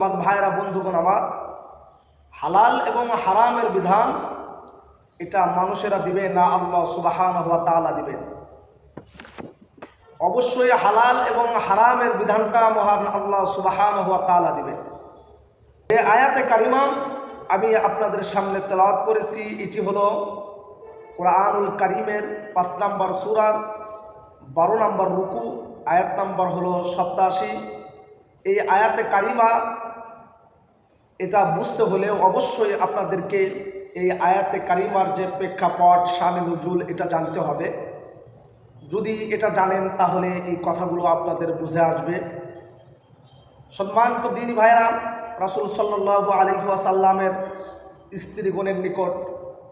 আমার ভাইরা বন্ধুগণ আমার, হালাল এবং হারামের বিধান এটা মানুষেরা দিবে না, আল্লাহ সুবহানাহু ওয়া তাআলা দিবেন। অবশ্যই হালাল এবং হারামের বিধানটা মহান আল্লাহ সুবহানাহু ওয়া তাআলা দিবেন। এই আয়াতে কারিমা আমি আপনাদের সামনে তেলাওয়াত করেছি, এটি হলো কোরআনুল কারীমের 5 নম্বর সূরার 12 নম্বর রুকু, আয়াত নম্বর হলো 87। এই আয়াতে কারিমা এটা বুঝতে হলে অবশ্যই আপনাদেরকে এই আয়াতে কারিমার যে প্রেক্ষাপট, শানে নুজুল এটা জানতে হবে। যদি এটা জানেন তাহলে এই কথাগুলো আপনাদের বুঝে আসবে। সম্মানিত দিনী ভাইরা, রাসূল সাল্লাল্লাহু আলাইহি ওয়াসাল্লামের স্ত্রীগণের নিকট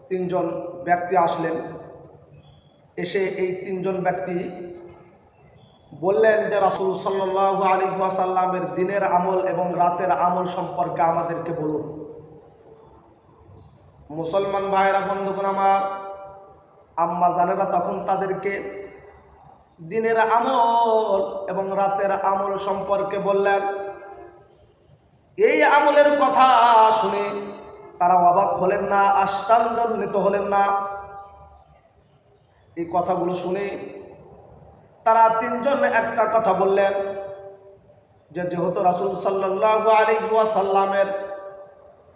3 জন ব্যক্তি আসলেন। এসে এই 3 জন ব্যক্তি বললেন যে রাসূল সাল্লাল্লাহু আলাইহি ওয়াসাল্লামের দিনের আমল এবং রাতের আমল সম্পর্কে আমাদেরকে বলুন। মুসলমান ভাইরা বন্ধুগণ আমার, আম্মা জানেরা তখন তাদেরকে দিনের আমল এবং রাতের আমল সম্পর্কে বললেন। এই আমলের কথা শুনে তারা অবাক হলেন না, আশ্চর্যান্বিত হলেন না। এই কথাগুলো শুনে তারা 3 জন একটা কথা বললেন যে যেহেতু রাসূল সাল্লাল্লাহু আলাইহি ওয়াসাল্লামের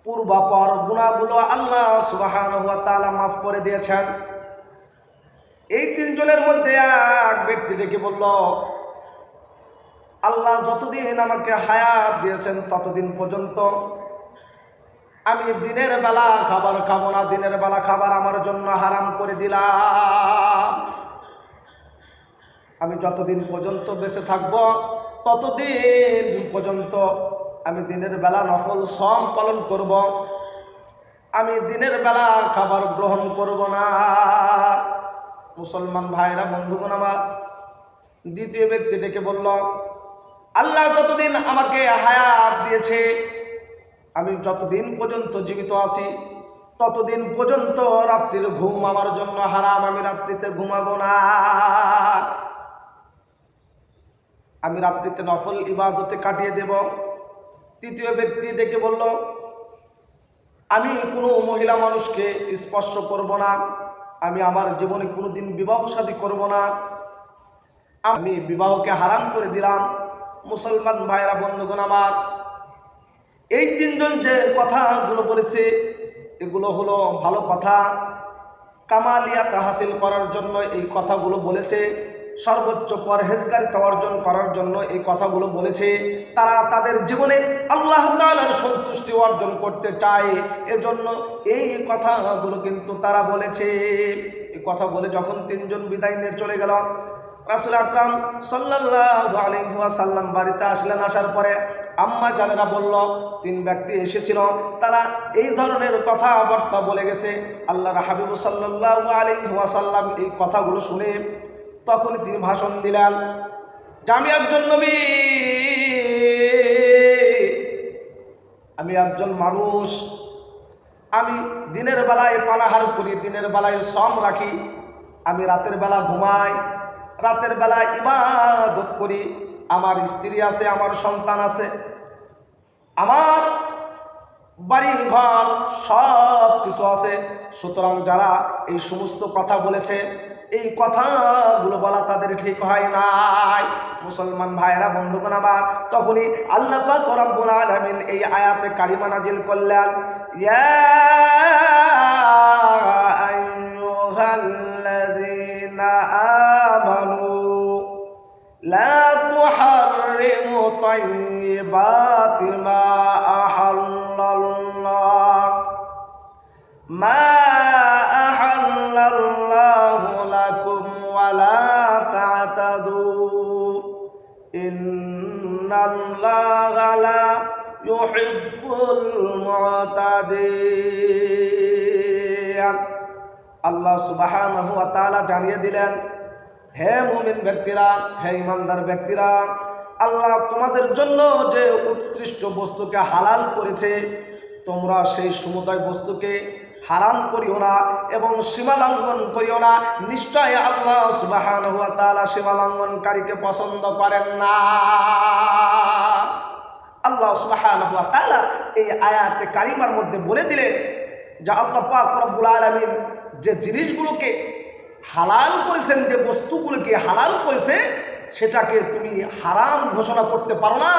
পূর্বাপর গুনাহগুলো আল্লাহ সুবহানাহু ওয়া তাআলা মাফ করে দিয়েছেন। এই 3 জনের মধ্যে এক ব্যক্তি ডেকে বলল, আল্লাহ যতদিন আমাকে হায়াত দিয়েছেন ততদিন পর্যন্ত আমি দিনের বেলা খাবার খাবো না, দিনের বেলা খাবার আমার জন্য হারাম করে দিলাম। আমি যতদিন পর্যন্ত বেঁচে থাকব ততদিন পর্যন্ত আমি দিনের বেলা নফল সম পালন করব, আমি দিনের বেলা খাবার গ্রহণ করব না। মুসলমান ভাইরা বন্ধুগণ আমার, দ্বিতীয় ব্যক্তি ডেকে বলল, আল্লাহ যতদিন আমাকে হায়াত দিয়েছে, আমি যতদিন পর্যন্ত জীবিত আছি ততদিন পর্যন্ত রাত্রির ঘুম আমার জন্য হারাম, আমি রাত্রিতে ঘুমাবো না, আমি রাত্রিতে নফল ইবাদতে কাটিয়ে দেব। তৃতীয় ব্যক্তি ডেকে বলল, আমি কোনো মহিলা মানুষকে স্পর্শ করব না, আমি আমার জীবনে কোনোদিন বিবাহ শাদী করব না, আমি বিবাহকে হারাম করে দিলাম। মুসলমান ভাইরা বন্ধুগণ আমার, এই 3 জন যে কথাগুলো বলেছে এগুলো হলো ভালো কথা, কামালিয়াত হাসিল করার জন্য এই কথাগুলো বলেছে, সর্বোচ্চ পরহেজগারিতা অর্জন করার জন্য এই কথাগুলো বলেছে। তারা তাদের জীবনে আল্লাহ তাআলার সন্তুষ্টি অর্জন করতে চায়, এজন্য এই কথাগুলো কিন্তু তারা বলেছে। এই কথা বলে যখন 3 জন বিদায় নিয়ে চলে গেল, রাসূল আকরাম সাল্লাল্লাহু আলাইহি ওয়াসাল্লাম বাড়িতে আসলেন। আসার পরে আম্মা জানেরা বলল, 3 ব্যক্তি এসেছিল, তারা এই ধরনের কথাবার্তা বলে গেছে। আল্লাহর হাবিব সাল্লাল্লাহু আলাইহি ওয়াসাল্লাম এই কথাগুলো শুনে তখন তিনি ভাষণ দিলেন যে আমি একজন নবী, আমি একজন মানুষ, আমি দিনের বেলায় পানাহার করি, দিনের বেলায় সম রাখি, আমি রাতের বেলা ঘুমাই, রাতের বেলা ইবাদত করি, আমার স্ত্রী আছে, আমার সন্তান আছে, আমার বাড়ি ঘর সব কিছু আছে। সুতরাং যারা এই সমস্ত কথা বলেছে এই কথাগুলো বলা তাদের ঠিক হয় নাই। মুসলমান ভাইরা বন্ধুগণ আমার, তখনই আল্লাহ পাক রব্বুল আলামিন এই আয়াতে কারিমা নাযিল করলেন, ইয়া আইয়ুহাল্লাযীনা আমানু লা তুহাররিমু তাইয়্যিবাতি মা আহাল্লাল্লাহ লাকুম ওয়া লা তা'তাদু ইন্নাল্লাহা লা ইউহিব্বুল মু'তাদিন। আল্লাহ সুবহানাহু ওয়া তাআলা জানিয়ে দিলেন, হে মুমিন ব্যক্তিরা, হে ইমানদার ব্যক্তিরা, আল্লাহ তোমাদের জন্য যে উৎকৃষ্ট বস্তুকে হালাল করেছে তোমরা সেই সমুদয় বস্তুকে হারাম করিও না এবং সীমা লঙ্ঘন করিও না। নিশ্চয় আল্লাহ সুবহানাহু ওয়া তাআলা সীমা লঙ্ঘনকারীকে পছন্দ করেন না। আল্লাহ সুবহানাহু ওয়া তাআলা এই আয়াতে কারিমার মধ্যে বলে দিলেন যে আল্লাহ পাক রব্বুল আলামিন যে জিনিসগুলোকে হালাল করেছেন, যে বস্তুগুলোকে হালাল করেছে, সেটাকে তুমি হারাম ঘোষণা করতে পারো না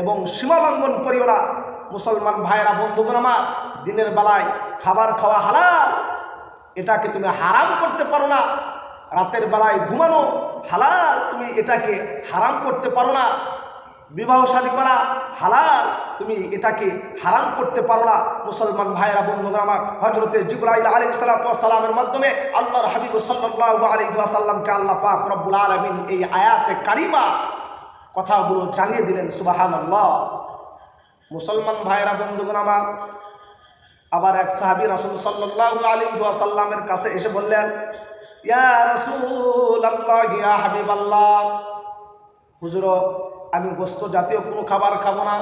এবং সীমা লঙ্ঘন করিও না। মুসলমান ভাইরা, বন্ধুগণ আমার, দিনের বেলায় খাবার খাওয়া হালাল, এটাকে তুমি হারাম করতে পারো না। রাতের বেলায় ঘুমানো হালাল, তুমি এটাকে হারাম করতে পারো না। বিবাহ শাদী করা হালাল, তুমি এটাকে হারাম করতে পারো না। মুসলমান ভাইরা, বন্ধুগণ আমার, হযরতে জিবরাইল আলাইহিস সালাতু ওয়াস সালামের মাধ্যমে আল্লাহর হাবিব সাল্লাল্লাহু আলাইহি ওয়াসাল্লামকে আল্লাহ পাক রব্বুল আলামিন এই আয়াতে কারিমা কথাগুলো জানিয়ে দিলেন। সুবহানাল্লাহ। মুসলমান ভাইরা, বন্ধুগণ আমার, আবার এক সাহাবী রাসূল সাল্লাল্লাহু আলাইহি ওয়াসাল্লামের কাছে এসে বললেন, ইয়া রাসূলুল্লাহ, ইয়া হাবিবাল্লাহ, হুজুর, আমি গোস্ত জাতীয় কোনো খাবার খাবো না,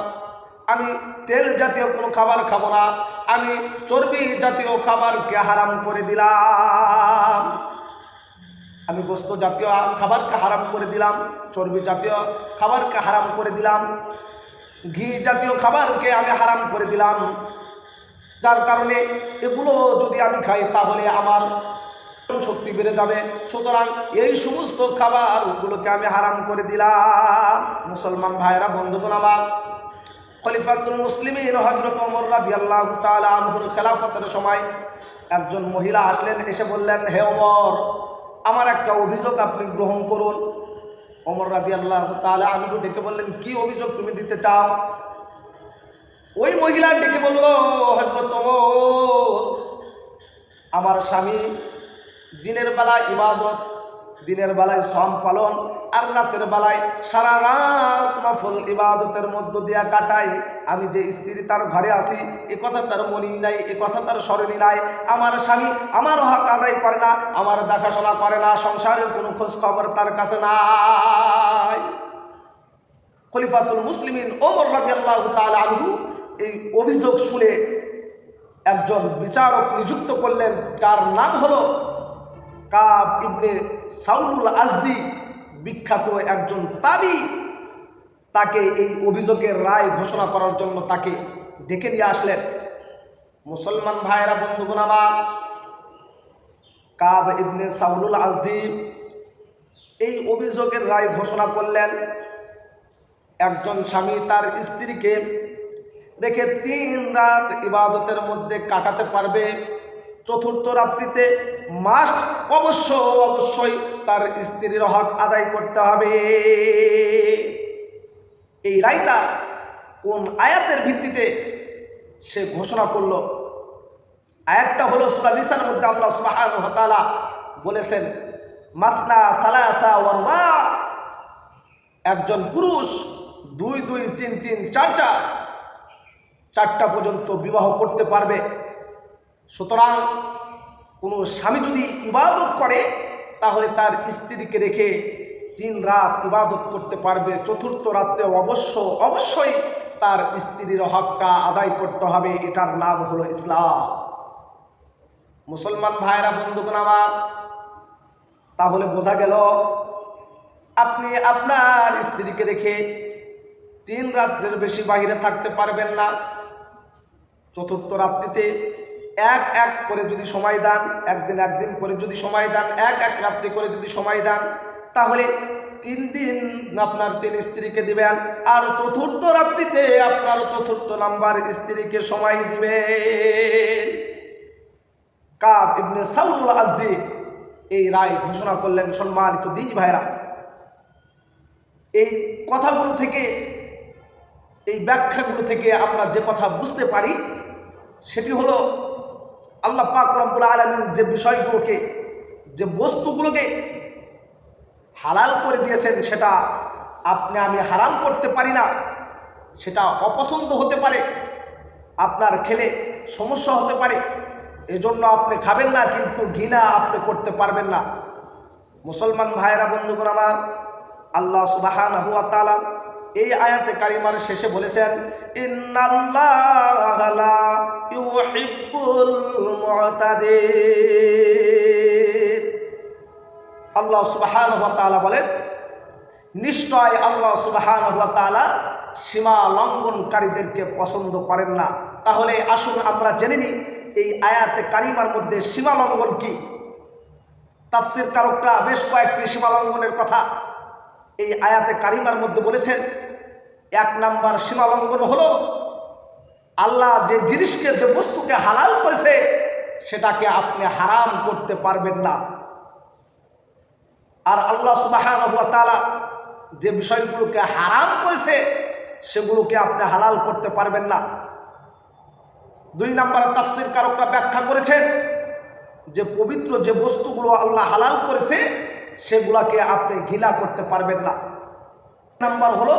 আমি তেল জাতীয় কোনো খাবার খাবো না, আমি চর্বি জাতীয় খাবারকে হারাম করে দিলাম। আমি গোস্ত জাতীয় খাবারকে হারাম করে দিলাম, চর্বি জাতীয় খাবারকে হারাম করে দিলাম, ঘি জাতীয় খাবারকে আমি হারাম করে দিলাম। যার কারণে এগুলো যদি আমি খাই তাহলে আমার শক্তি বেড়ে যাবে, সুতরাং এই সমস্ত খাবারগুলোকে আমি হারাম করে দিলাম। মুসলমান ভাইরা, বন্ধুগণ আমার, খলিফাতুল মুসলিমিন হযরত ওমর রাদিয়াল্লাহু তাআলা আনহুর খেলাফতের সময় একজন মহিলা আসলেন, এসে বললেন, হে ওমর, আমার একটা অভিযোগ আপনি গ্রহণ করুন। ওমর রাদিয়াল্লাহু তাআলা আনহু ডেকে বললেন, কি অভিযোগ তুমি দিতে চাও? ওই মহিলা ডেকে বলল, হযরত ওমর, আমার স্বামী দিনের বেলায় ইবাদত, দিনের বেলায় সাম পালন, আর রাতের বেলায় সারা রাত নফল ইবাদতের মধ্য দিয়া কাটাই। আমি যে স্ত্রী তার ঘরে আসি, এ কথা তার মনেই নাই, এ কথা তার স্মরণই নাই। আমার স্বামী আমার হক আদায় করে না, আমার দেখাশোনা করে না, সংসারের কোনো খোঁজ খবর তার কাছে নাই। খলিফাতুল মুসলিমিন ওমর রাদিয়াল্লাহু তাআলা আনহু এই অভিযোগ শুনে একজন বিচারক নিযুক্ত করলেন, যার নাম হলো কাব ইবনে সাউলুল আজদি, বিখ্যাত একজন তাবি। তাকে এই অভিযোগের রায় ঘোষণা করার জন্য তাকে ডেকে নিয়ে আসলেন। মুসলমান ভাইরা, বন্ধুগণ আমার, কাব ইবনে সাউলুল আজদি এই অভিযোগের রায় ঘোষণা করলেন। একজন স্বামী তার স্ত্রীকে রেখে 3 রাত ইবাদতের মধ্যে কাটাতে পারবে, চতুর্থ রাত্রিতে মাস্ট অবশ্যই তার স্ত্রীর হক আদায় করতে হবে। এই রায়টা কোন আয়াতের ভিত্তিতে সে ঘোষণা করল? আয়াতটা হলো সূরা নিসার মধ্যে আল্লাহ সুবহানাহু ওয়া তাআলা বলেছেন, মাসনা সালাসা ওয়া রুবা, একজন পুরুষ 2 2 3 3 4টা পর্যন্ত বিবাহ করতে পারবে। সুতরাং কোনো স্বামী যদি ইবাদত করে তাহলে তার স্ত্রীকে রেখে 3 রাত ইবাদত করতে পারবে, চতুর্থ রাত্রে অবশ্যই তার স্ত্রীর হকটা আদায় করতে হবে। এটার নাম হলো ইসলাম। মুসলমান ভাইরা, বন্ধুগণ আমার, তাহলে বোঝা গেল আপনি আপনার স্ত্রীকে রেখে 3 রাত্রের বেশি বাইরে থাকতে পারবেন না। চতুর্থ রাত্রিতে এক করে যদি সময় দেন, একদিন করে যদি সময় দেন, এক রাত্রি করে যদি সময় দেন, তাহলে 3 দিন আপনার 3 স্ত্রীকে দিবেন, আর চতুর্থ রাত্রিতে আপনার চতুর্থ নাম্বার স্ত্রীকে সময় দিবেন। কাব ইবনে সাউলুল আজদি এই রায় ঘোষণা করলেন। সম্মানিত দিনী ভাইরা, এই কথাগুলো থেকে, এই ব্যাখ্যাগুলো থেকে আমরা যে কথা বুঝতে পারি সেটি হলো, আল্লাহ পাক রব্বুল আলামিন যে বিষয়গুলোকে, যে বস্তুগুলোকে হালাল করে দিয়েছেন, সেটা আপনি আমি হারাম করতে পারি না। সেটা অপছন্দ হতে পারে, আপনার খেলে সমস্যা হতে পারে, এজন্য আপনি খাবেন না, কিন্তু ঘৃণা আপনি করতে পারবেন না। মুসলমান ভাইরা, বন্ধুগণ আমার, আল্লাহ সুবহানাহু ওয়া তাআলা এই আয়াতে কারিমার শেষে বলেছেন, ইন্নাল্লাহা লা ইউহিব্বুল মুতাদিন। আল্লাহ সুবহানাহু ওয়া তাআলা বলেন, নিশ্চয় আল্লাহ সুবহানাহু ওয়া তাআলা সীমা লঙ্ঘনকারীদেরকে পছন্দ করেন না। তাহলে আসুন আমরা জেনে নিই এই আয়াতে কারিমার মধ্যে সীমা লঙ্ঘন কি। তাফসীর কারকরা বেশ কয়েকটি সীমা লঙ্ঘনের কথা এই আয়াতে কারিমার মধ্যে বলেছেন। 1 নাম্বার সীমা লঙ্ঘন হলো আল্লাহ যে জিনিসকে, যে বস্তুকে হালাল করেছে সেটাকে আপনি হারাম করতে পারবেন না। আর আল্লাহ সুবহানাহু ওয়া তাআলা যে বিষয়গুলোকে হারাম করেছে সেগুলোকে আপনি হালাল করতে পারবেন না। 2 নাম্বার তাফসীর কারকরা ব্যাখ্যা করেছেন যে পবিত্র যে বস্তুগুলো আল্লাহ হালাল করেছে সেগুলোকে আপনি ঘৃণা করতে পারবেন না। নাম্বার হলো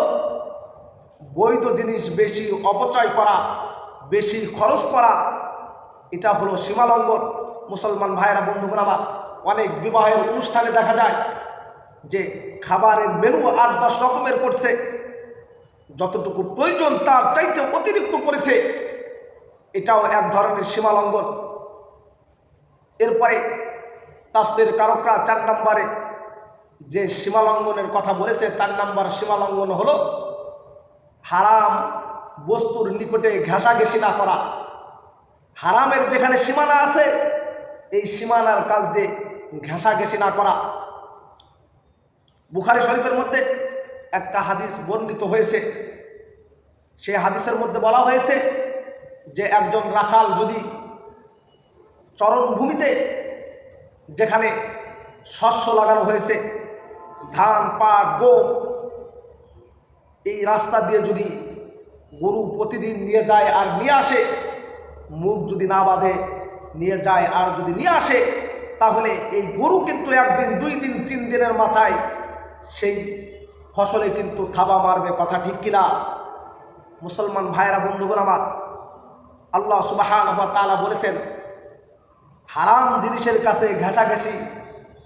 বৈধ জিনিস বেশি অপচয় করা, বেশি খরচ করা, এটা হলো সীমালঙ্ঘন। মুসলমান ভাইয়েরা, বন্ধুগণ আমার, অনেক বিবাহের অনুষ্ঠানে দেখা যায় যে খাবারের মেনু 8-10 রকমের করছে, যতটুকু প্রয়োজন তার চাইতে অতিরিক্ত করেছে, এটাও এক ধরনের সীমালঙ্ঘন। এরপরে তাফসীর কারকরা 4 নম্বরে যে সীমালঙ্ঘনের কথা বলেছে, 4 নম্বর সীমালঙ্ঘন হলো হারাম বস্তুর নিকটে ঘেঁষাঘেঁষি না করা। হারামের যেখানে সীমানা আছে এই সীমানার কাছ দিয়ে ঘেঁষাঘেঁষি না করা। বুখারী শরীফের মধ্যে একটা হাদিস বর্ণিত হয়েছে। সেই হাদিসের মধ্যে বলা হয়েছে যে একজন রাখাল যদি চরণভূমিতে যেখানে শস্য লাগানো হয়েছে, ধান, পাট, গম, এই রাস্তা দিয়ে যদি গরু প্রতিদিন নিয়ে যায় আর নিয়ে আসে, মুখ যদি না বাঁধে নিয়ে যায় আর যদি নিয়ে আসে, তাহলে এই গরু কিন্তু 1 দিন, 2 দিন, 3 দিনের মাথায় সেই ফসলে কিন্তু থাবা মারবে। কথা ঠিক কিনা? মুসলমান ভাইরা, বন্ধুগণ আমার, আল্লাহ সুবহানাহু ওয়া তাআলা বলেছেন হারাম জিনিসের কাছে ঘেঁষাঘেঁষি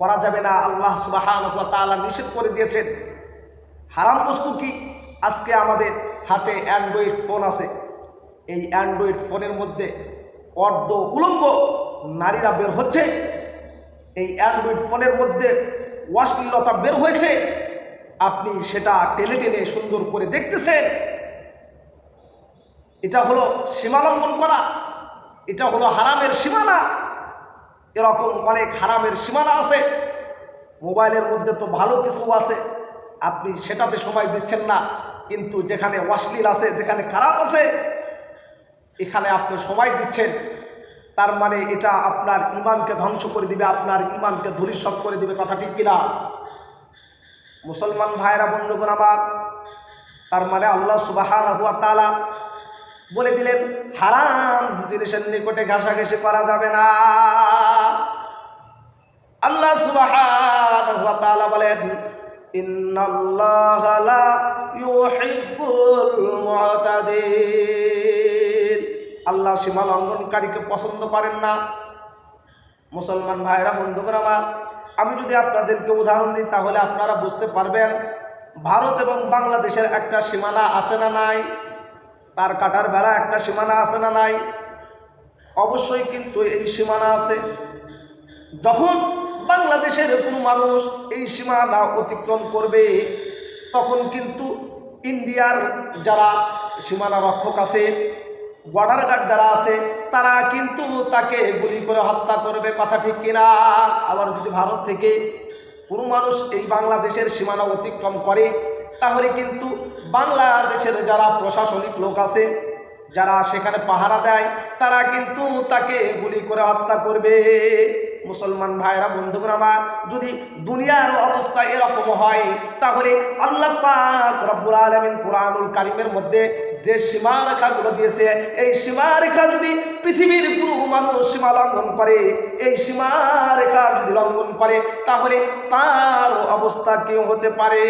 করা যাবে না। আল্লাহ সুবহানাহু ওয়া তাআলা নিষেধ করে দিয়েছেন। হারাম বস্তু কি? আজকে আমাদের হাতে অ্যান্ড্রয়েড ফোন আছে। এই অ্যান্ড্রয়েড ফোনের মধ্যে অর্ধ উলঙ্গ নারীরা বের হচ্ছে। এই অ্যান্ড্রয়েড ফোনের মধ্যে অশ্লীলতা বের হয়েছে, আপনি সেটা টেনে টেনে সুন্দর করে দেখতেছেন। এটা হলো সীমালঙ্ঘন করা, এটা হলো হারামের সীমানা। এরকম অনেক হারামের সীমানা আছে। মোবাইলের মধ্যে তো ভালো কিছু আছে, আপনি সেটাতে সময় দিচ্ছেন না, কিন্তু যেখানে অশ্লীল আছে, যেখানে খারাপ আছে, এখানে আপনি সময় দিচ্ছেন। তার মানে এটা আপনার ঈমানকে ধ্বংস করে দিবে, আপনার ঈমানকে ধূলিসাৎ করে দিবে। কথা ঠিক কিনা? মুসলমান ভাইরা, বন্ধুগণ আমার, তার মানে আল্লাহ সুবহানাহু ওয়া তাআলা বলে দিলেন হারাম জিনিসের নিকটে ঘেঁষাঘেঁষি করা যাবে না। আল্লাহ সুবহানাহু ওয়া তাআলা বলেন ইন্নাল্লাহা লা ইউহিব্বুল মু'তাদিন। আল্লাহ সীমা লঙ্ঘনকারীকে পছন্দ করেন না। মুসলমান ভাইরা, বন্ধুগণ আমার, আমি যদি আপনাদেরকে উদাহরণ দিই তাহলে আপনারা বুঝতে পারবেন ভারত এবং বাংলাদেশের একটা সীমানা আছে না নাই? তার কাটার বেলা একটা সীমানা আছে না নাই? অবশ্যই কিন্তু এই সীমানা আছে। যখন বাংলাদেশের কোনো মানুষ এই সীমানা অতিক্রম করবে তখন কিন্তু ইন্ডিয়ার যারা সীমানা রক্ষক আছে, বর্ডার গার্ড যারা আছে, তারা কিন্তু তাকে গুলি করে হত্যা করবে। কথা ঠিক কিনা? আবার যদি ভারত থেকে কোনো মানুষ এই বাংলাদেশের সীমানা অতিক্রম করে তাহলে কিন্তু বাংলাদেশের যারা প্রশাসনিক লোক আছে, যারা সেখানে পাহারা দেয়, তারা কিন্তু তাকে গুলি করে হত্যা করবে। মুসলমান ভাইরা, বন্ধুগণ আমার, যদি দুনিয়ার অবস্থা এরকম হয় তাহলে আল্লাহ পাক রব্বুল আলামিন কোরআনুল কারীমের মধ্যে যে সীমারেখাগুলো দিয়েছে, এই সীমারেখা যদি পৃথিবীর কোনো মানুষ সীমা লঙ্ঘন করে, এই সীমারেখা যদি লঙ্ঘন করে, তাহলে তার অবস্থা কি হতে পারে?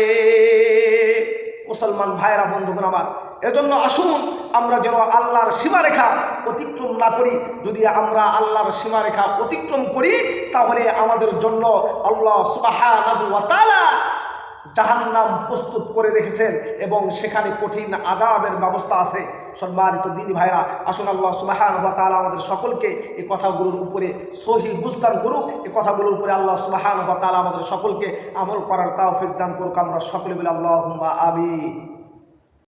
মুসলমান ভাইরা, বন্ধুগণ আমার, এজন্য আসুন আমরা যেন আল্লাহর সীমারেখা অতিক্রম না করি। যদি আমরা আল্লাহর সীমারেখা অতিক্রম করি তাহলে আমাদের জন্য আল্লাহ সুবহানাহু ওয়া তাআলা জাহান্নাম প্রস্তুত করে রেখেছেন এবং সেখানে কঠিন আযাবের ব্যবস্থা আছে। সম্মানিত দিনী ভাইরা, আসুন আল্লাহ সুবহানাহু ওয়া তাআলা আমাদের সকলকে এই কথাগুলোর উপরে সহি বুঝদান করুক। এই কথাগুলোর উপরে আল্লাহ সুবহানাহু ওয়া তাআলা আমাদের সকলকে আমল করার তৌফিক দান করুক। আমরা সকলে বলি আল্লাহুম্মা আমিন।